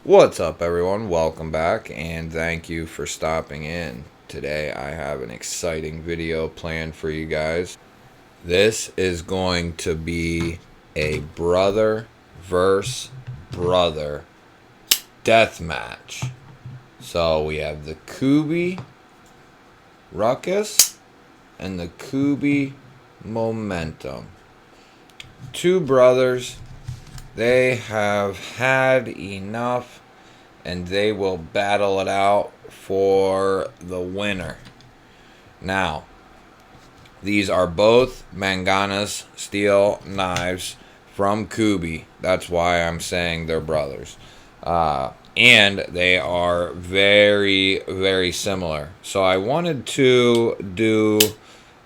What's up, everyone? Welcome back, and thank you for stopping in. Today, I have an exciting video planned for you guys. This is going to be a brother versus brother death match. So, we have the Kubey Ruckus and the Kubey Momentum. Two brothers. They have had enough, and they will battle it out for the winner. Now, these are both Manganas steel knives from Kubey. That's why I'm saying they're brothers. And they are very, very similar. So I wanted to do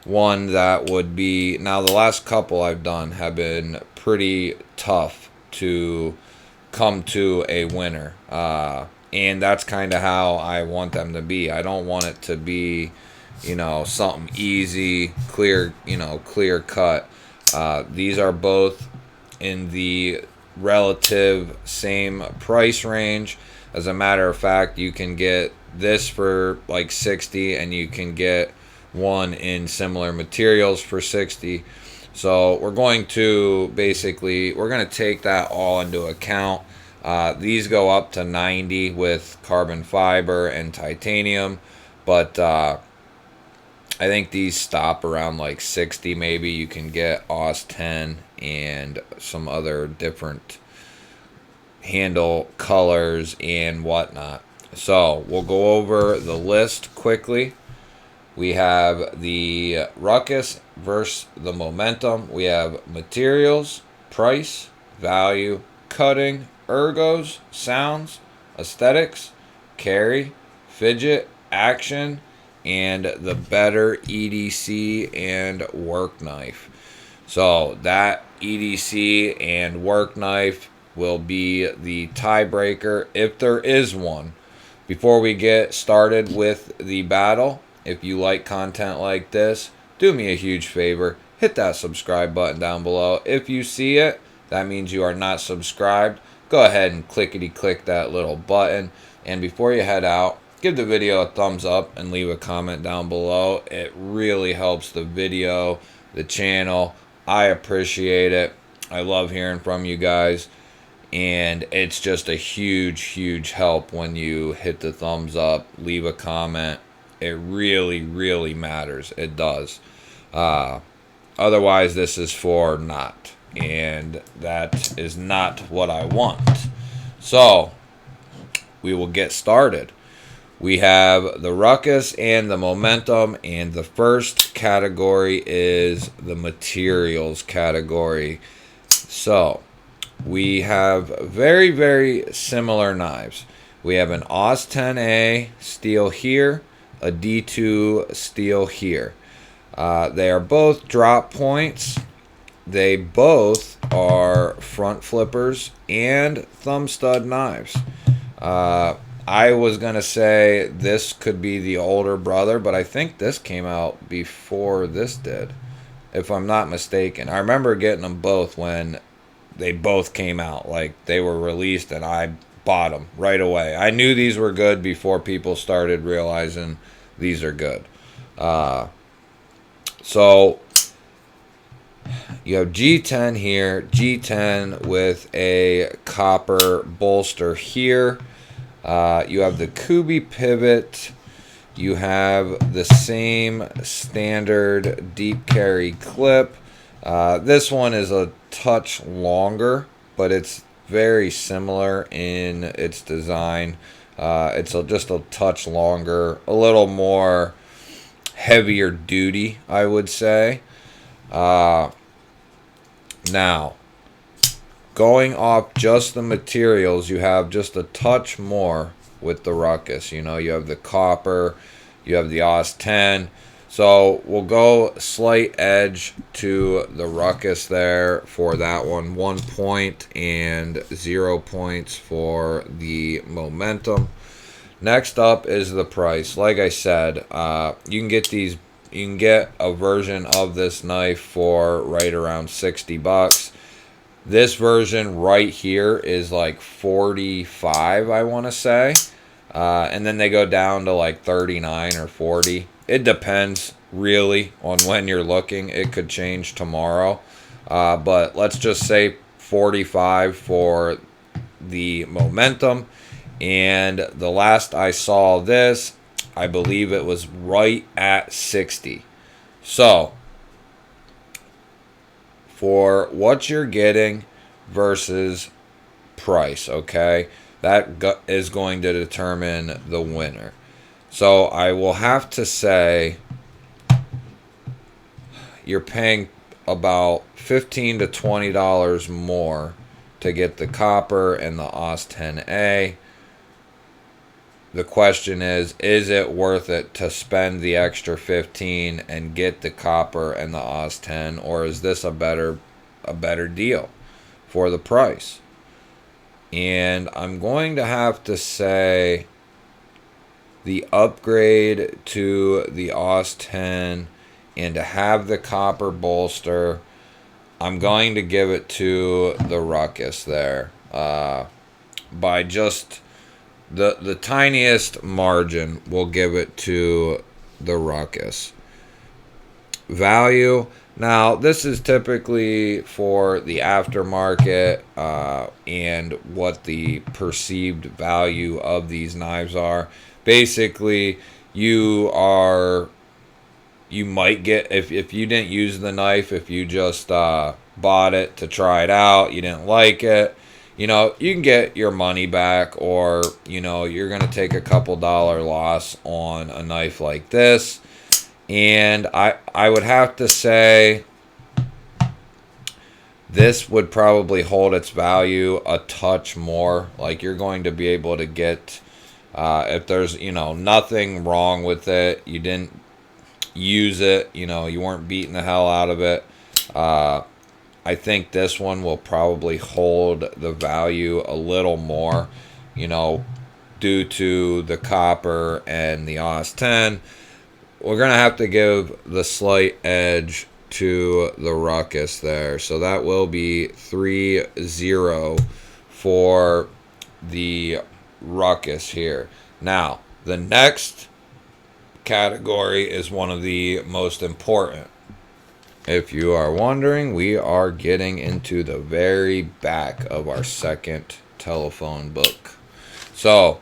one that would be... Now, the last couple I've done have been pretty tough to come to a winner, and that's kind of how I want them to be. I don't want it to be, something easy, clear, clear cut. These are both in the relative same price range. As a matter of fact, you can get this for like 60, and you can get one in similar materials for 60. So we're going to take that all into account. These go up to 90 with carbon fiber and titanium, but I think these stop around like 60 maybe. You can get AUS 10 and some other different handle colors and whatnot. So we'll go over the list quickly. We have the Ruckus versus the Momentum. We have materials, price, value, cutting, ergos, sounds, aesthetics, carry, fidget, action, and the better EDC and work knife. So that EDC and work knife will be the tiebreaker if there is one. Before we get started with the battle, if you like content like this, do me a huge favor. Hit that subscribe button down below. If you see it, that means you are not subscribed. Go ahead and clickety-click that little button. And before you head out, give the video a thumbs up and leave a comment down below. It really helps the video, the channel. I appreciate it. I love hearing from you guys. And it's just a huge, huge help when you hit the thumbs up, leave a comment. It really, really matters. It does. Otherwise, this is for naught. And that is not what I want. So, we will get started. We have the Ruckus and the Momentum. And the first category is the materials category. So, we have very, very similar knives. We have an AUS 10A steel here, a D2 steel here. They are both drop points. They both are front flippers and thumb stud knives. I was going to say this could be the older brother, but I think this came out before this did, if I'm not mistaken. I remember getting them both when they both came out. Like, they were released and I bought them right away. I knew these were good before people started realizing these are good. So you have G10 here, G10 with a copper bolster here. You have the Kubey pivot. You have the same standard deep carry clip. This one is a touch longer, but it's very similar in its design. It's just a touch longer, a little more heavier duty, I would say. Now, going off just the materials, you have just a touch more with the Ruckus. You have the copper, you have the AUS 10. So we'll go slight edge to the Ruckus there for that one. 1 point and 0 points for the Momentum. Next up is the price. Like I said, you can get these. You can get a version of this knife for right around $60. This version right here is like 45, I want to say. And then they go down to like 39 or 40. It depends really on when you're looking. It could change tomorrow. But let's just say 45 for the momentum. And the last I saw this, I believe it was right at 60. So, for what you're getting versus price, okay? That is going to determine the winner. So I will have to say you're paying about $15 to $20 more to get the copper and the OS 10A. The question is it worth it to spend the extra 15 and get the copper and the OS 10, or is this a better deal for the price? And I'm going to have to say the upgrade to the OS 10 and to have the copper bolster, I'm going to give it to the Ruckus there. By just the tiniest margin, we'll give it to the Ruckus. Value. Now, this is typically for the aftermarket and what the perceived value of these knives are. Basically, you might get, if you didn't use the knife, if you just bought it to try it out, you didn't like it, you can get your money back, or, you're going to take a couple dollar loss on a knife like this. And I would have to say this would probably hold its value a touch more. Like, you're going to be able to get, if there's, nothing wrong with it, you didn't use it, you weren't beating the hell out of it. I think this one will probably hold the value a little more, due to the copper and the OS 10. We're going to have to give the slight edge to the Ruckus there. So that will be 3-0 for the Ruckus here. Now, the next category is one of the most important. If you are wondering, we are getting into the very back of our second telephone book. So,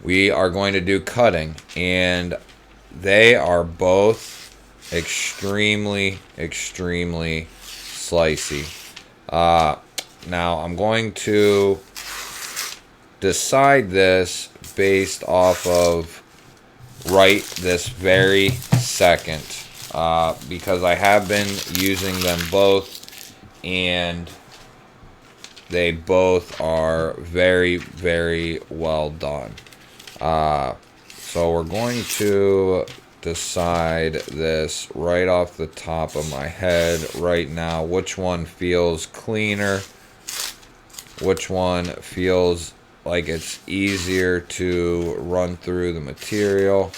we are going to do cutting, and they are both extremely, extremely slicey. Now, I'm going to decide this based off of right this very second, because I have been using them both, and they both are very, very well done. So we're going to decide this right off the top of my head right now. Which one feels cleaner? Which one feels like it's easier to run through the material?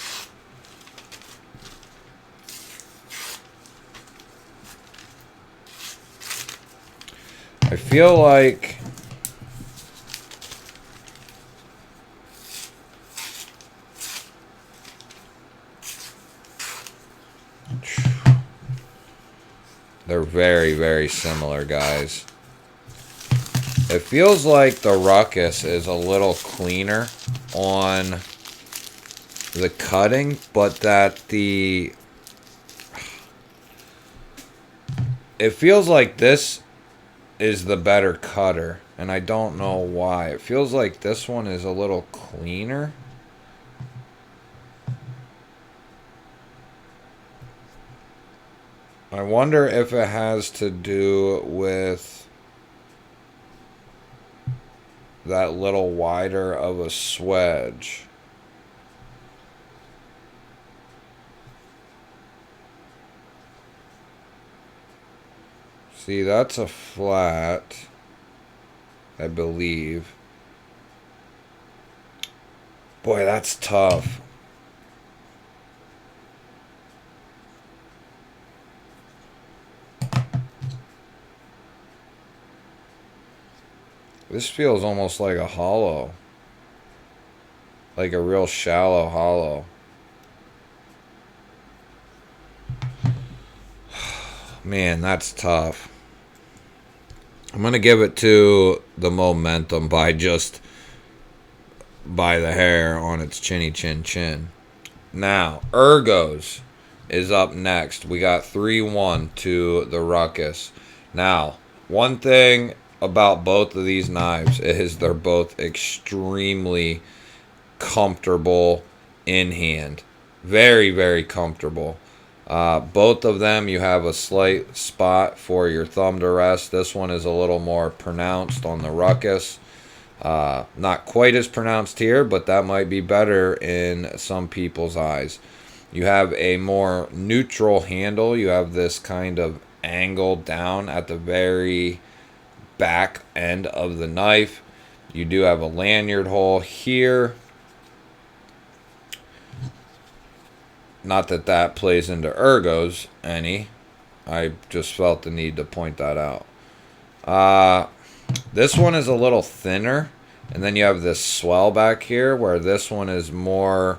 I feel like they're very, very similar, guys. It feels like the Ruckus is a little cleaner on the cutting, but that it feels like this is the better cutter, and I don't know why. It feels like this one is a little cleaner. I wonder if it has to do with that little wider of a swedge. See, that's a flat, I believe. Boy, that's tough. This feels almost like a hollow. Like a real shallow hollow. Man, that's tough. I'm going to give it to the Momentum by the hair on its chinny chin chin. Now, Ergos is up next. We got 3-1 to the Ruckus. Now, one thing about both of these knives is they're both extremely comfortable in hand. Very, very comfortable. Both of them, you have a slight spot for your thumb to rest. This one is a little more pronounced on the Ruckus. Not quite as pronounced here, but that might be better in some people's eyes. You have a more neutral handle. You have this kind of angle down at the very back end of the knife. You do have a lanyard hole here. Not that that plays into Ergos any. I just felt the need to point that out. This one is a little thinner. And then you have this swell back here where this one is more...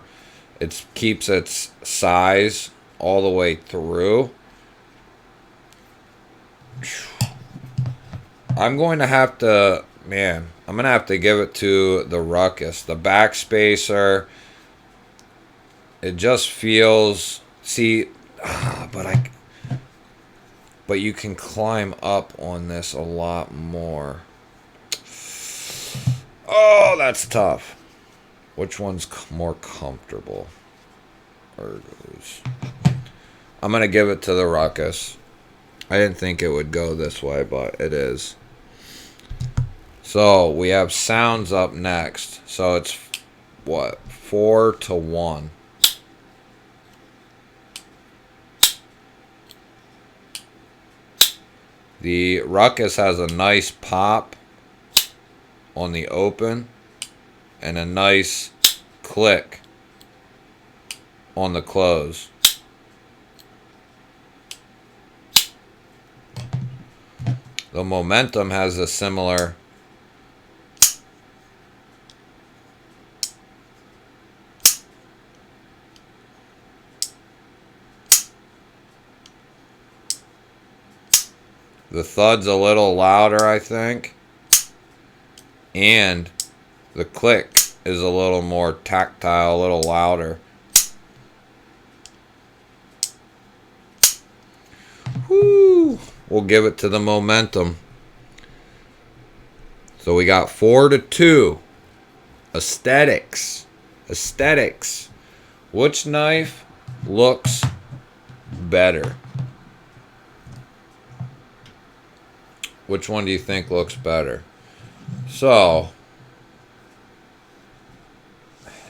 It keeps its size all the way through. I'm going to have to... Man, I'm going to have to give it to the Ruckus. The backspacer... It just feels, see, but you can climb up on this a lot more. Oh, that's tough. Which one's more comfortable? Ergos. I'm going to give it to the Ruckus. I didn't think it would go this way, but it is. So, we have sounds up next. So, it's, what, 4-1. The Ruckus has a nice pop on the open and a nice click on the close. The Momentum has a similar The thud's a little louder, I think. And the click is a little more tactile, a little louder. Woo! We'll give it to the Momentum. So we got 4-2. Aesthetics. Aesthetics. Which knife looks better? Which one do you think looks better? So,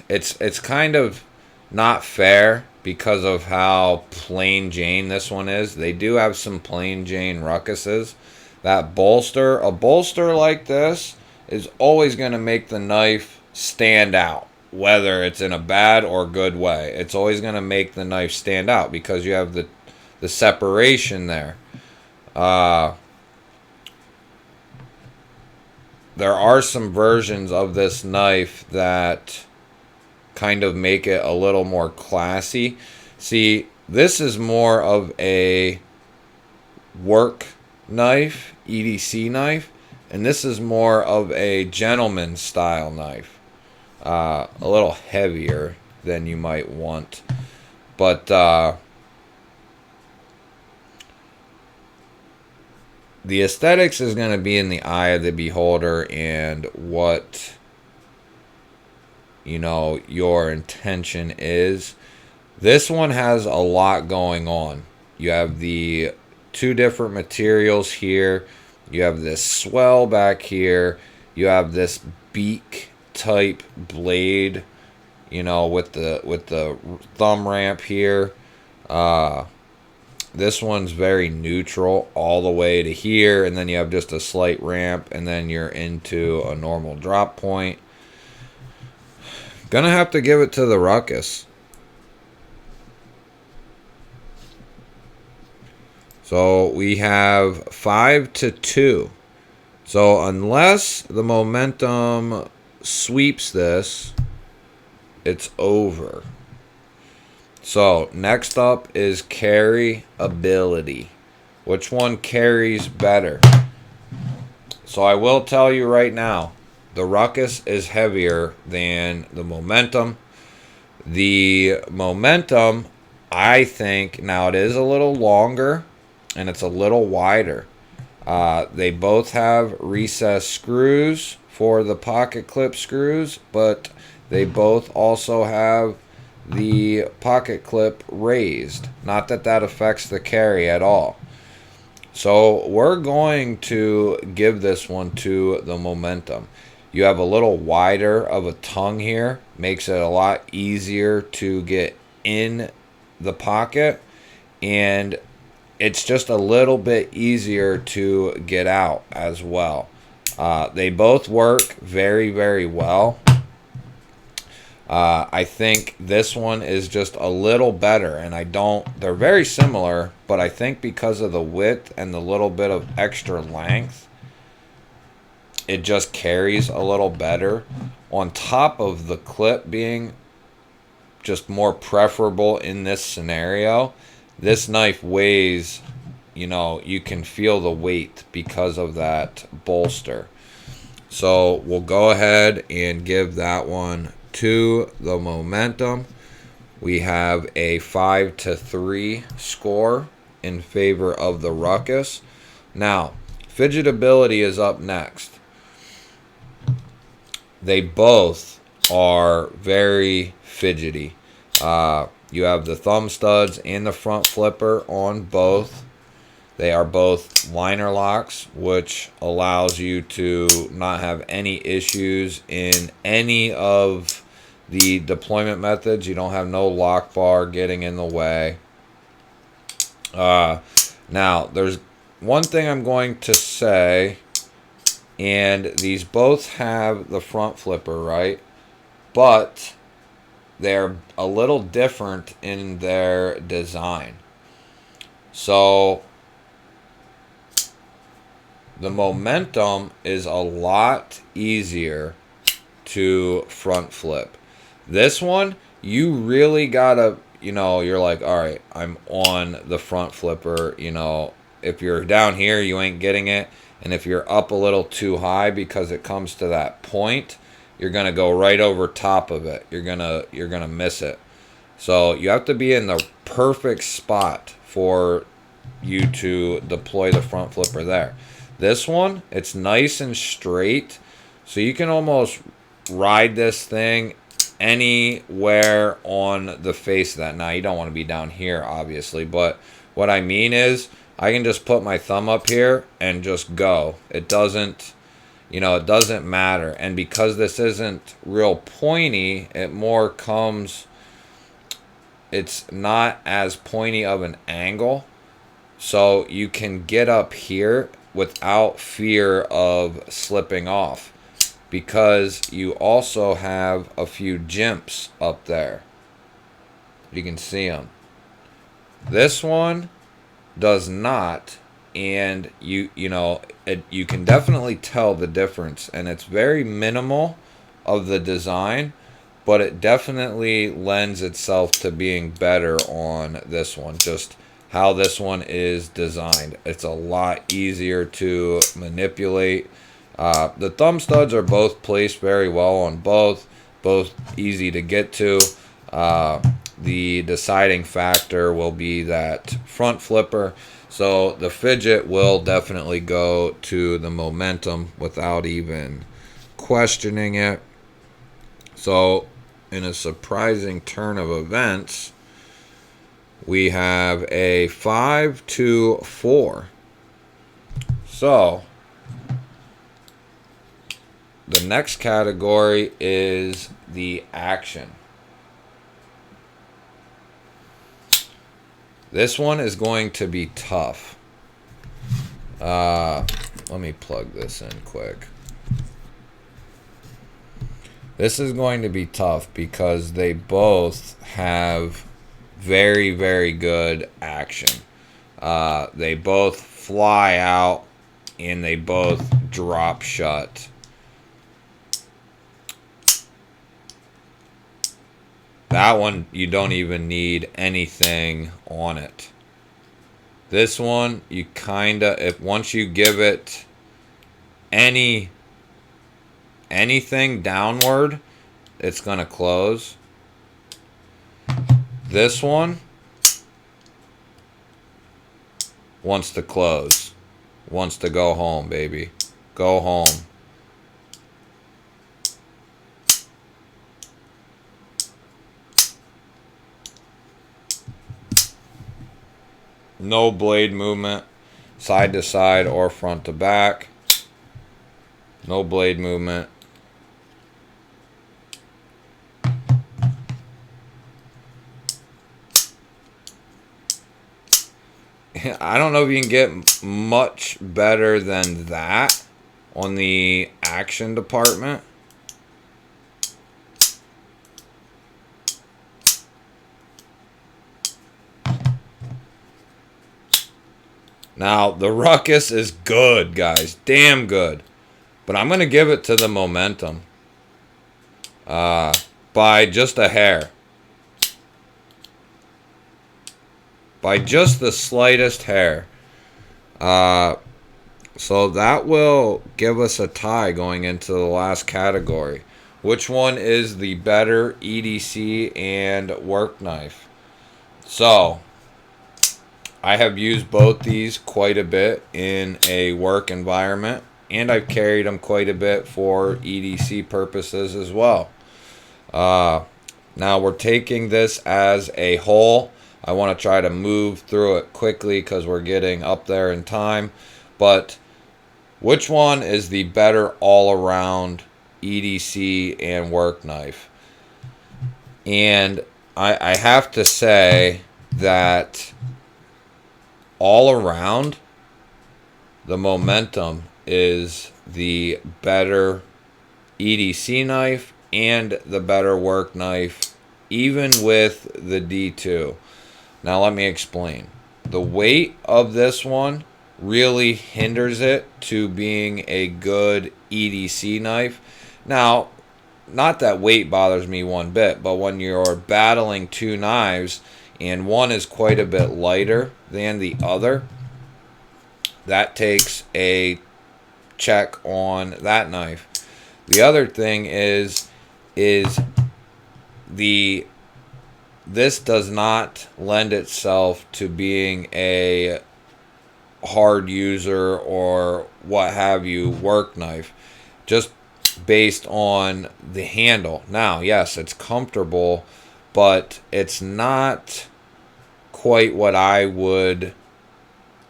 it's kind of not fair because of how plain Jane this one is. They do have some plain Jane Ruckuses. That bolster, a bolster like this is always going to make the knife stand out, whether it's in a bad or good way. It's always going to make the knife stand out because you have the separation there. There are some versions of this knife that kind of make it a little more classy. See, this is more of a work knife, EDC knife, and this is more of a gentleman style knife. A little heavier than you might want. But the aesthetics is going to be in the eye of the beholder and what, you know, your intention is. This one has a lot going on. You have the two different materials here. You have this swell back here. You have this beak type blade, you know, with the thumb ramp here. This one's very neutral all the way to here, and then you have just a slight ramp, and then you're into a normal drop point. Gonna have to give it to the Ruckus. So we have 5-2. So unless the momentum sweeps this, it's over. So next up is carry ability. Which one carries better? So I will tell you right now, the Ruckus is heavier than the momentum. The momentum, I think, now it is a little longer and it's a little wider. They both have recessed screws for the pocket clip screws, but they both also have the pocket clip raised. Not that that affects the carry at all. So we're going to give this one to the momentum. You have a little wider of a tongue here. Makes it a lot easier to get in the pocket. And it's just a little bit easier to get out as well. They both work very, very well. I think this one is just a little better, and they're very similar, but I think because of the width and the little bit of extra length, it just carries a little better. On top of the clip being just more preferable in this scenario, this knife weighs, you can feel the weight because of that bolster. So we'll go ahead and give that one to the momentum. We have a 5-3 score in favor of the Ruckus. Now, fidgetability is up next. They both are very fidgety. You have the thumb studs and the front flipper on both. They are both liner locks, which allows you to not have any issues in any of the deployment methods. You don't have no lock bar getting in the way. Now, there's one thing I'm going to say, and these both have the front flipper, right? But they're a little different in their design. So the momentum is a lot easier to front flip. This one, you really gotta, you're like, all right, I'm on the front flipper. If you're down here, you ain't getting it. And if you're up a little too high because it comes to that point, you're gonna go right over top of it. You're gonna miss it. So you have to be in the perfect spot for you to deploy the front flipper there. This one, it's nice and straight, so you can almost ride this thing anywhere on the face of that. Now, you don't want to be down here, obviously, but what I mean is I can just put my thumb up here and just go. It doesn't, it doesn't matter. And because this isn't real pointy, it's not as pointy of an angle, so you can get up here without fear of slipping off, because you also have a few jimps up there. You can see them. This one does not, and you can definitely tell the difference, and it's very minimal of the design, but it definitely lends itself to being better on this one. Just how this one is designed, it's a lot easier to manipulate. The thumb studs are both placed very well on both easy to get to. The deciding factor will be that front flipper, so the fidget will definitely go to the momentum without even questioning it. So in a surprising turn of events, we have a 5-4. So the next category is the action. This one is going to be tough. Let me plug this in quick. This is going to be tough because they both have very, very good action. They both fly out and they both drop shut. That one, you don't even need anything on it. This one, you kinda, if once you give it anything downward, it's gonna close. This one wants to close, wants to go home, baby. Go home. No blade movement, side to side or front to back. No blade movement. I don't know if you can get much better than that on the action department. Now, the Ruckus is good, guys. Damn good. But I'm going to give it to the Momentum. By just a hair. By just the slightest hair. So that will give us a tie going into the last category. Which one is the better EDC and work knife? So, I have used both these quite a bit in a work environment, and I've carried them quite a bit for EDC purposes as well. Now we're taking this as a whole. I want to try to move through it quickly because we're getting up there in time. But which one is the better all-around EDC and work knife? And I have to say that all around, the Momentum is the better EDC knife and the better work knife, even with the D2. Now let me explain. The weight of this one really hinders it to being a good EDC knife. Now, not that weight bothers me one bit, but when you're battling two knives and one is quite a bit lighter than the other, that takes a check on that knife. The other thing is this does not lend itself to being a hard user or what have you work knife, just based on the handle. Now, yes, it's comfortable, but it's not quite what I would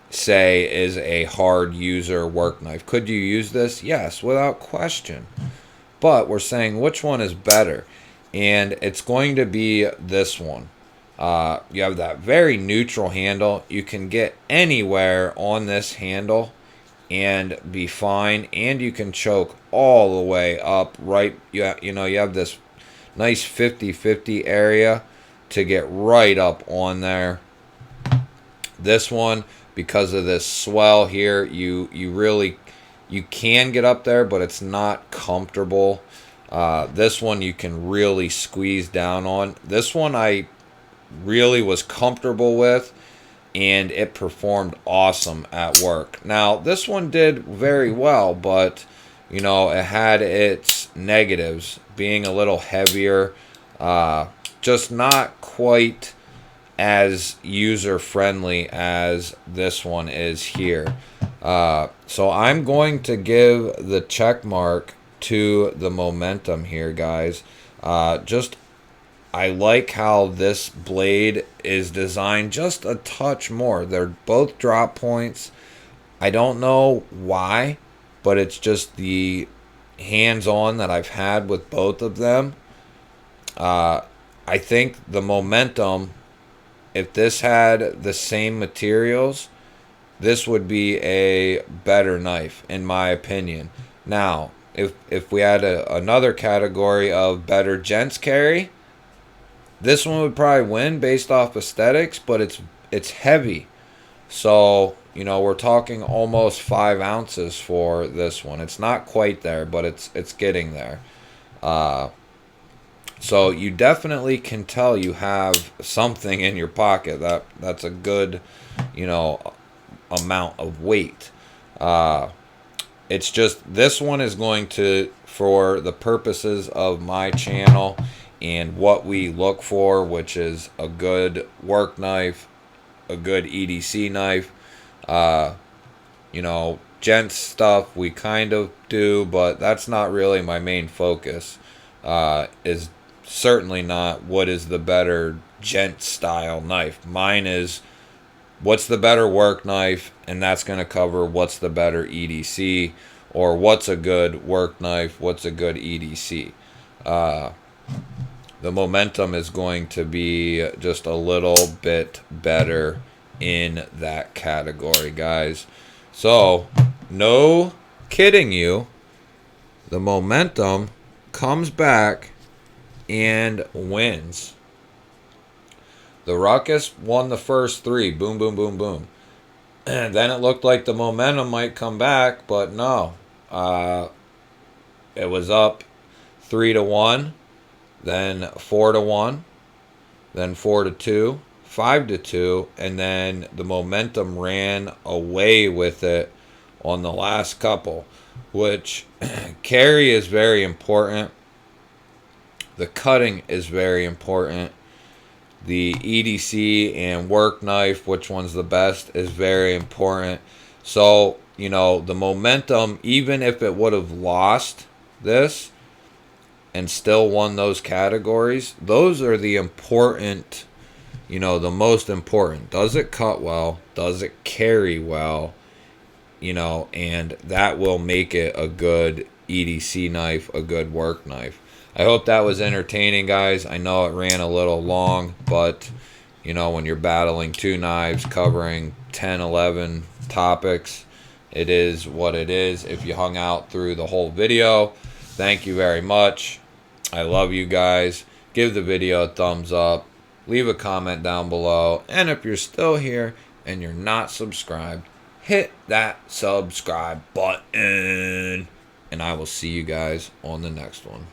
say is a hard user work knife. Could you use this? Yes, without question. But we're saying which one is better, and it's going to be this one. You have that very neutral handle. You can get anywhere on this handle and be fine, and you can choke all the way up right. You have this nice 50-50 area to get right up on there. This one, because of this swell here, you can get up there, but it's not comfortable. This one you can really squeeze down on. This one I really was comfortable with, and it performed awesome at work. Now, this one did very well, but it had its negatives, being a little heavier, just not quite as user-friendly as this one is here. So I'm going to give the check mark to the Momentum here, guys. I like how this blade is designed just a touch more. They're both drop points. I don't know why, but it's just the hands-on that I've had with both of them. I think the Momentum, if this had the same materials, this would be a better knife, in my opinion. Now, if we had another category of better gents carry, this one would probably win based off aesthetics, but it's heavy. So you know, we're talking almost 5 ounces for this one. It's not quite there, but it's getting there. So you definitely can tell you have something in your pocket. That's a good, you know, amount of weight. It's just this one is going to, for the purposes of my channel and what we look for, which is a good work knife, a good EDC knife. You know, gent stuff we kind of do, but that's not really my main focus. Is certainly not what is the better gent style knife. Mine is what's the better work knife, and that's going to cover what's the better EDC, or what's a good work knife, what's a good EDC. The momentum is going to be just a little bit better in that category, guys. So, no kidding you, the momentum comes back and wins. The Ruckus won the first 3. Boom, boom, boom, boom. And then it looked like the momentum might come back, but no. It was up 3-1, then 4-1, then 4-2, 5-2, and then the momentum ran away with it on the last couple, which carry is very important. The cutting is very important. The EDC and work knife, which one's the best, is very important. So, you know, the momentum, even if it would have lost this and still won those categories, those are the important, you know, the most important. Does it cut well? Does it carry well? You know, and that will make it a good EDC knife, a good work knife. I hope that was entertaining, guys. I know it ran a little long, but, you know, when you're battling 2 knives covering 10, 11 topics, it is what it is. If you hung out through the whole video, thank you very much. I love you guys. Give the video a thumbs up. Leave a comment down below. And if you're still here and you're not subscribed, hit that subscribe button. And I will see you guys on the next one.